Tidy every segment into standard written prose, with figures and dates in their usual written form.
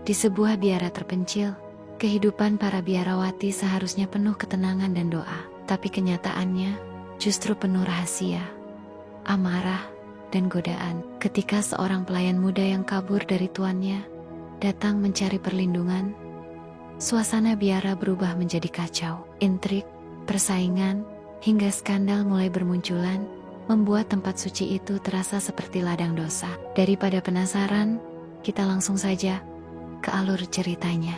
Di sebuah biara terpencil, kehidupan para biarawati seharusnya penuh ketenangan dan doa. Tapi kenyataannya justru penuh rahasia, amarah, dan godaan. Ketika seorang pelayan muda yang kabur dari tuannya datang mencari perlindungan, suasana biara berubah menjadi kacau. Intrik, persaingan, hingga skandal mulai bermunculan, membuat tempat suci itu terasa seperti ladang dosa. Daripada penasaran, kita langsung saja ke alur ceritanya.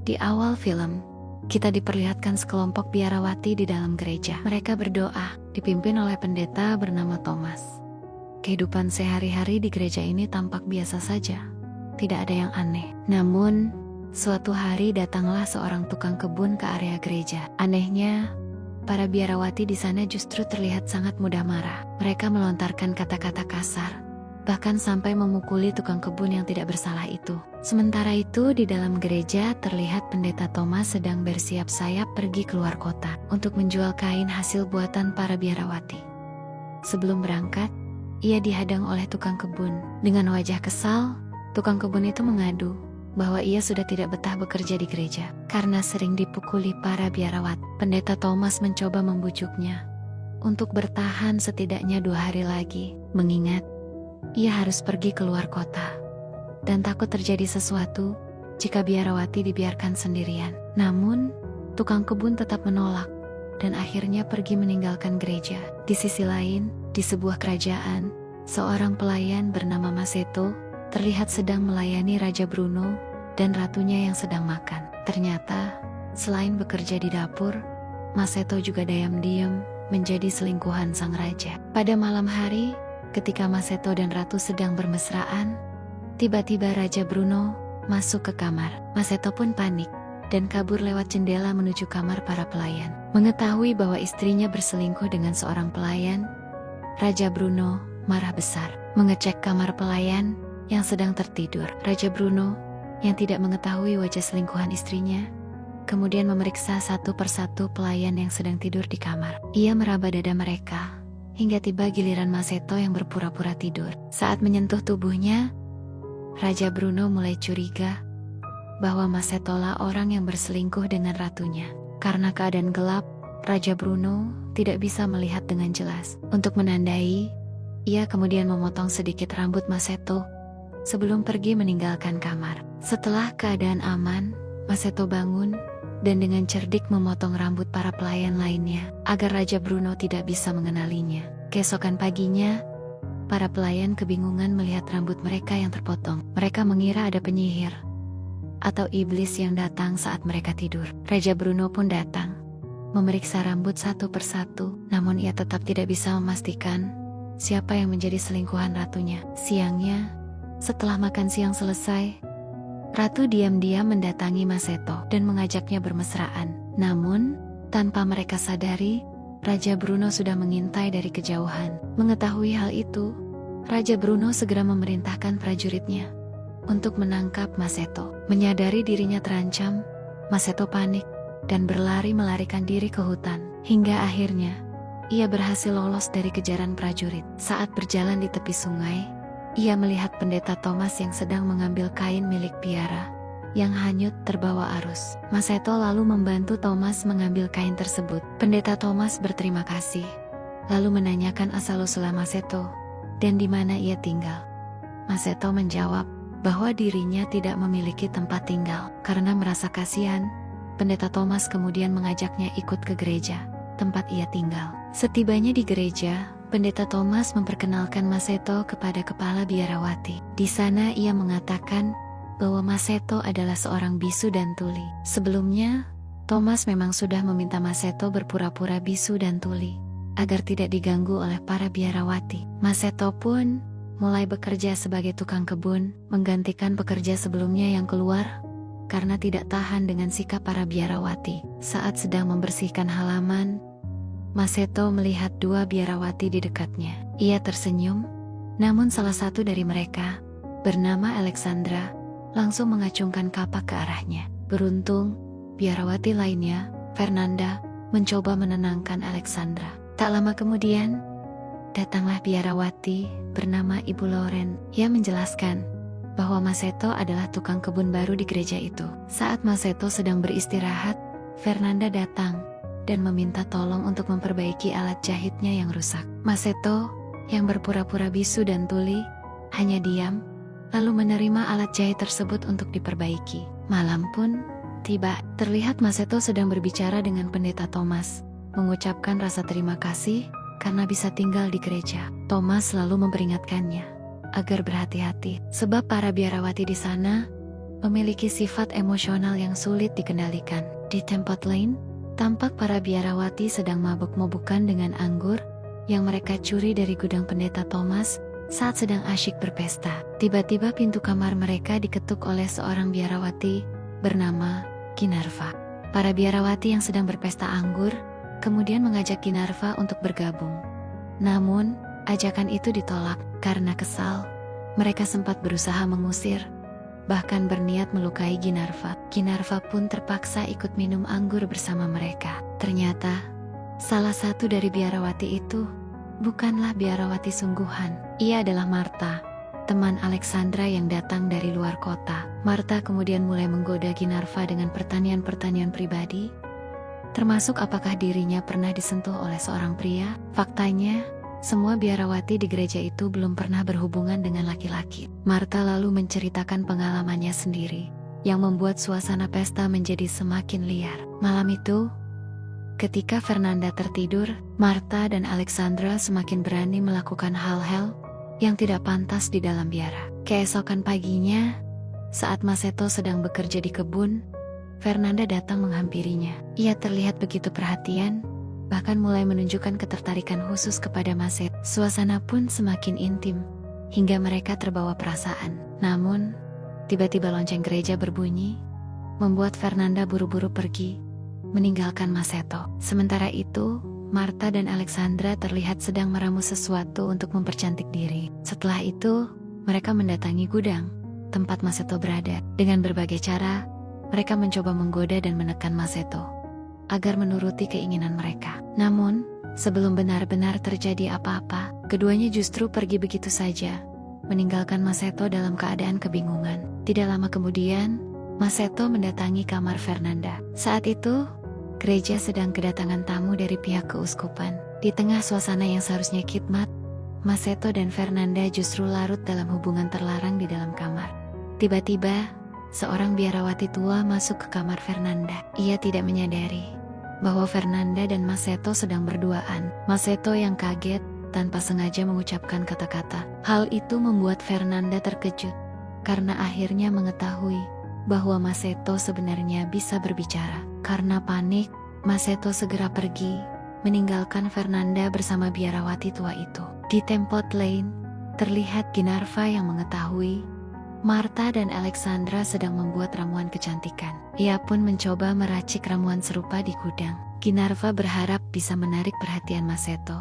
Di awal film, kita diperlihatkan sekelompok biarawati di dalam gereja. Mereka berdoa, dipimpin oleh pendeta bernama Thomas. Kehidupan sehari-hari di gereja ini tampak biasa saja, tidak ada yang aneh. Namun, suatu hari datanglah seorang tukang kebun ke area gereja. Anehnya, para biarawati di sana justru terlihat sangat mudah marah. Mereka melontarkan kata-kata kasar, bahkan sampai memukuli tukang kebun yang tidak bersalah itu. Sementara itu, di dalam gereja terlihat pendeta Thomas sedang bersiap sayap pergi keluar kota untuk menjual kain hasil buatan para biarawati. Sebelum berangkat, ia dihadang oleh tukang kebun. Dengan wajah kesal, tukang kebun itu mengadu bahwa ia sudah tidak betah bekerja di gereja karena sering dipukuli para biarawat. Pendeta Thomas mencoba membujuknya untuk bertahan setidaknya 2 hari lagi, mengingat ia harus pergi keluar kota dan takut terjadi sesuatu jika biarawati dibiarkan sendirian. Namun, tukang kebun tetap menolak dan akhirnya pergi meninggalkan gereja. Di sisi lain, di sebuah kerajaan, seorang pelayan bernama Masetto terlihat sedang melayani Raja Bruno dan ratunya yang sedang makan. Ternyata, selain bekerja di dapur, Masetto juga diam-diam menjadi selingkuhan sang raja. Pada malam hari, ketika Masetto dan ratu sedang bermesraan, tiba-tiba Raja Bruno masuk ke kamar. Masetto pun panik dan kabur lewat jendela menuju kamar para pelayan. Mengetahui bahwa istrinya berselingkuh dengan seorang pelayan, Raja Bruno marah besar. Mengecek kamar pelayan yang sedang tertidur, Raja Bruno yang tidak mengetahui wajah selingkuhan istrinya, kemudian memeriksa satu persatu pelayan yang sedang tidur di kamar. Ia meraba dada mereka hingga tiba giliran Masetto yang berpura-pura tidur. Saat menyentuh tubuhnya, Raja Bruno mulai curiga bahwa Masetto lah orang yang berselingkuh dengan ratunya. Karena keadaan gelap, Raja Bruno tidak bisa melihat dengan jelas. Untuk menandai, ia kemudian memotong sedikit rambut Masetto sebelum pergi meninggalkan kamar. Setelah keadaan aman, Masetto bangun dan dengan cerdik memotong rambut para pelayan lainnya agar Raja Bruno tidak bisa mengenalinya. Keesokan paginya, para pelayan kebingungan melihat rambut mereka yang terpotong. Mereka mengira ada penyihir atau iblis yang datang saat mereka tidur. Raja Bruno pun datang, memeriksa rambut satu persatu, namun ia tetap tidak bisa memastikan siapa yang menjadi selingkuhan ratunya. Siangnya, setelah makan siang selesai, ratu diam-diam mendatangi Masetto dan mengajaknya bermesraan. Namun, tanpa mereka sadari, Raja Bruno sudah mengintai dari kejauhan. Mengetahui hal itu, Raja Bruno segera memerintahkan prajuritnya untuk menangkap Masetto. Menyadari dirinya terancam, Masetto panik dan berlari melarikan diri ke hutan. Hingga akhirnya, ia berhasil lolos dari kejaran prajurit. Saat berjalan di tepi sungai, ia melihat pendeta Thomas yang sedang mengambil kain milik biara yang hanyut terbawa arus. Masetto lalu membantu Thomas mengambil kain tersebut. Pendeta Thomas berterima kasih, lalu menanyakan asal-usul Masetto dan di mana ia tinggal. Masetto menjawab bahwa dirinya tidak memiliki tempat tinggal. Karena merasa kasihan, pendeta Thomas kemudian mengajaknya ikut ke gereja, tempat ia tinggal. Setibanya di gereja, pendeta Thomas memperkenalkan Masetto kepada kepala biarawati. Di sana ia mengatakan bahwa Masetto adalah seorang bisu dan tuli. Sebelumnya, Thomas memang sudah meminta Masetto berpura-pura bisu dan tuli agar tidak diganggu oleh para biarawati. Masetto pun mulai bekerja sebagai tukang kebun, menggantikan pekerja sebelumnya yang keluar karena tidak tahan dengan sikap para biarawati. Saat sedang membersihkan halaman, Masetto melihat 2 biarawati di dekatnya. Ia tersenyum, namun salah satu dari mereka, bernama Alexandra, langsung mengacungkan kapak ke arahnya. Beruntung, biarawati lainnya, Fernanda, mencoba menenangkan Alexandra. Tak lama kemudian, datanglah biarawati bernama Ibu Loren yang menjelaskan bahwa Maseto adalah tukang kebun baru di gereja itu. Saat Maseto sedang beristirahat, Fernanda datang dan meminta tolong untuk memperbaiki alat jahitnya yang rusak. Maseto, yang berpura-pura bisu dan tuli, hanya diam, lalu menerima alat jahit tersebut untuk diperbaiki. Malam pun tiba, terlihat Maseto sedang berbicara dengan Pendeta Thomas, mengucapkan rasa terima kasih karena bisa tinggal di gereja. Thomas selalu memperingatkannya agar berhati-hati, sebab para biarawati di sana memiliki sifat emosional yang sulit dikendalikan. Di tempat lain, tampak para biarawati sedang mabuk-mabukan dengan anggur yang mereka curi dari gudang Pendeta Thomas saat sedang asyik berpesta. Tiba-tiba pintu kamar mereka diketuk oleh seorang biarawati bernama Ginarva. Para biarawati yang sedang berpesta anggur kemudian mengajak Ginarva untuk bergabung. Namun, ajakan itu ditolak. Karena kesal, mereka sempat berusaha mengusir, bahkan berniat melukai Ginarva. Ginarva pun terpaksa ikut minum anggur bersama mereka. Ternyata, salah satu dari biarawati itu bukanlah biarawati sungguhan. Ia adalah Marta, teman Alexandra yang datang dari luar kota. Marta kemudian mulai menggoda Ginarva dengan pertanyaan-pertanyaan pribadi, termasuk apakah dirinya pernah disentuh oleh seorang pria. Faktanya, semua biarawati di gereja itu belum pernah berhubungan dengan laki-laki. Marta lalu menceritakan pengalamannya sendiri, yang membuat suasana pesta menjadi semakin liar. Malam itu, ketika Fernanda tertidur, Marta dan Alexandra semakin berani melakukan hal-hal yang tidak pantas di dalam biara. Keesokan paginya, saat Maseto sedang bekerja di kebun, Fernanda datang menghampirinya. Ia terlihat begitu perhatian, bahkan mulai menunjukkan ketertarikan khusus kepada Maseto. Suasana pun semakin intim, hingga mereka terbawa perasaan. Namun, tiba-tiba lonceng gereja berbunyi, membuat Fernanda buru-buru pergi, meninggalkan Maseto. Sementara itu, Marta dan Alexandra terlihat sedang meramu sesuatu untuk mempercantik diri. Setelah itu, mereka mendatangi gudang, tempat Maseto berada. Dengan berbagai cara, mereka mencoba menggoda dan menekan Maseto agar menuruti keinginan mereka. Namun, sebelum benar-benar terjadi apa-apa, keduanya justru pergi begitu saja, meninggalkan Maseto dalam keadaan kebingungan. Tidak lama kemudian, Maseto mendatangi kamar Fernanda. Saat itu, gereja sedang kedatangan tamu dari pihak keuskupan. Di tengah suasana yang seharusnya khidmat, Maseto dan Fernanda justru larut dalam hubungan terlarang di dalam kamar. Tiba-tiba, seorang biarawati tua masuk ke kamar Fernanda. Ia tidak menyadari bahwa Fernanda dan Maseto sedang berduaan. Maseto yang kaget tanpa sengaja mengucapkan kata-kata. Hal itu membuat Fernanda terkejut karena akhirnya mengetahui bahwa Maseto sebenarnya bisa berbicara. Karena panik, Maseto segera pergi, meninggalkan Fernanda bersama biarawati tua itu. Di tempat lain, terlihat Ginarva yang mengetahui Marta dan Alexandra sedang membuat ramuan kecantikan. Ia pun mencoba meracik ramuan serupa di gudang. Ginarva berharap bisa menarik perhatian Maseto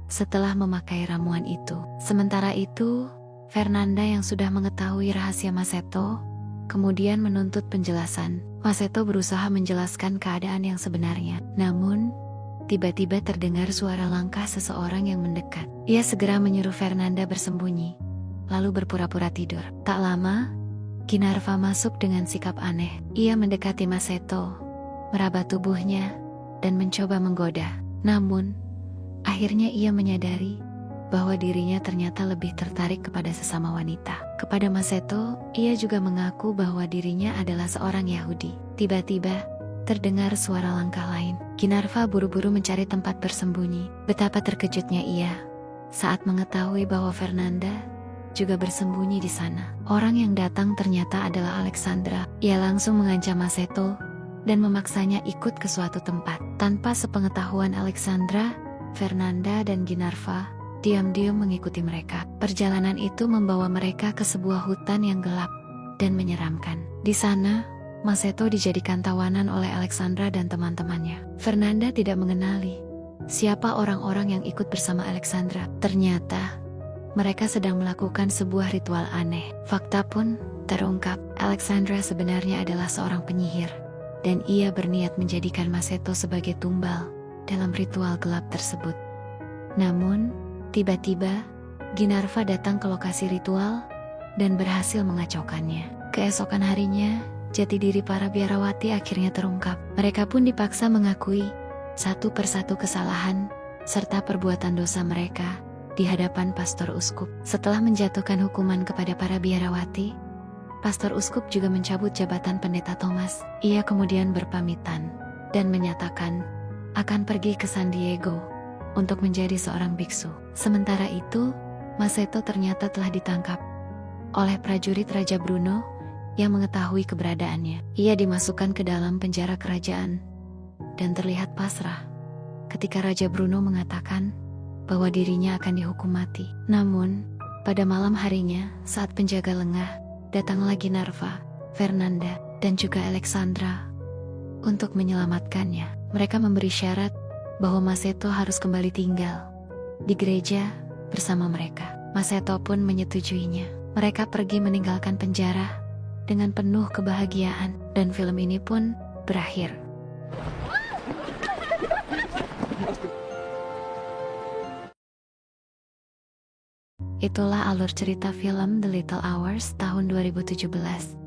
setelah memakai ramuan itu. Sementara itu, Fernanda yang sudah mengetahui rahasia Maseto kemudian menuntut penjelasan. Maseto berusaha menjelaskan keadaan yang sebenarnya. Namun, tiba-tiba terdengar suara langkah seseorang yang mendekat. Ia segera menyuruh Fernanda bersembunyi, lalu berpura-pura tidur. Tak lama, Ginarva masuk dengan sikap aneh. Ia mendekati Maseto, meraba tubuhnya, dan mencoba menggoda. Namun, akhirnya ia menyadari bahwa dirinya ternyata lebih tertarik kepada sesama wanita. Kepada Maseto, ia juga mengaku bahwa dirinya adalah seorang Yahudi. Tiba-tiba, terdengar suara langkah lain. Ginarva buru-buru mencari tempat bersembunyi. Betapa terkejutnya ia saat mengetahui bahwa Fernanda juga bersembunyi di sana. Orang yang datang ternyata adalah Alexandra. Ia langsung mengancam Maseto dan memaksanya ikut ke suatu tempat. Tanpa sepengetahuan Alexandra, Fernanda dan Ginarva diam-diam mengikuti mereka. Perjalanan itu membawa mereka ke sebuah hutan yang gelap dan menyeramkan. Di sana, Maseto dijadikan tawanan oleh Alexandra dan teman-temannya. Fernanda tidak mengenali siapa orang-orang yang ikut bersama Alexandra. Ternyata mereka sedang melakukan sebuah ritual aneh. Fakta pun terungkap, Alexandra sebenarnya adalah seorang penyihir, dan ia berniat menjadikan Masetto sebagai tumbal dalam ritual gelap tersebut. Namun, tiba-tiba, Ginarva datang ke lokasi ritual dan berhasil mengacaukannya. Keesokan harinya, jati diri para biarawati akhirnya terungkap. Mereka pun dipaksa mengakui satu persatu kesalahan serta perbuatan dosa mereka di hadapan pastor uskup. Setelah menjatuhkan hukuman kepada para biarawati, pastor uskup juga mencabut jabatan pendeta Thomas. Ia kemudian berpamitan dan menyatakan akan pergi ke San Diego untuk menjadi seorang biksu. Sementara itu, Masetto ternyata telah ditangkap oleh prajurit Raja Bruno yang mengetahui keberadaannya. Ia dimasukkan ke dalam penjara kerajaan dan terlihat pasrah ketika Raja Bruno mengatakan bahwa dirinya akan dihukum mati. Namun, pada malam harinya saat penjaga lengah, datanglah Ginarva, Fernanda, dan juga Alexandra untuk menyelamatkannya. Mereka memberi syarat bahwa Masetto harus kembali tinggal di gereja bersama mereka. Masetto pun menyetujuinya. Mereka pergi meninggalkan penjara dengan penuh kebahagiaan, dan film ini pun berakhir. Itulah alur cerita film The Little Hours tahun 2017,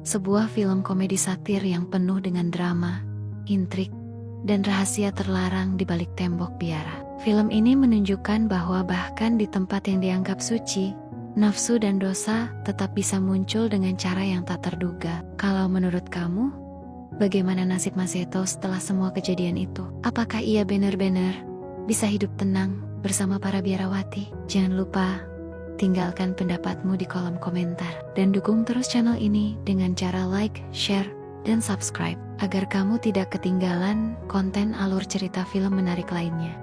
sebuah film komedi satir yang penuh dengan drama, intrik, dan rahasia terlarang di balik tembok biara. Film ini menunjukkan bahwa bahkan di tempat yang dianggap suci, nafsu dan dosa tetap bisa muncul dengan cara yang tak terduga. Kalau menurut kamu, bagaimana nasib Masetto setelah semua kejadian itu? Apakah ia benar-benar bisa hidup tenang bersama para biarawati? Jangan lupa tinggalkan pendapatmu di kolom komentar. Dan dukung terus channel ini dengan cara like, share, dan subscribe, agar kamu tidak ketinggalan konten alur cerita film menarik lainnya.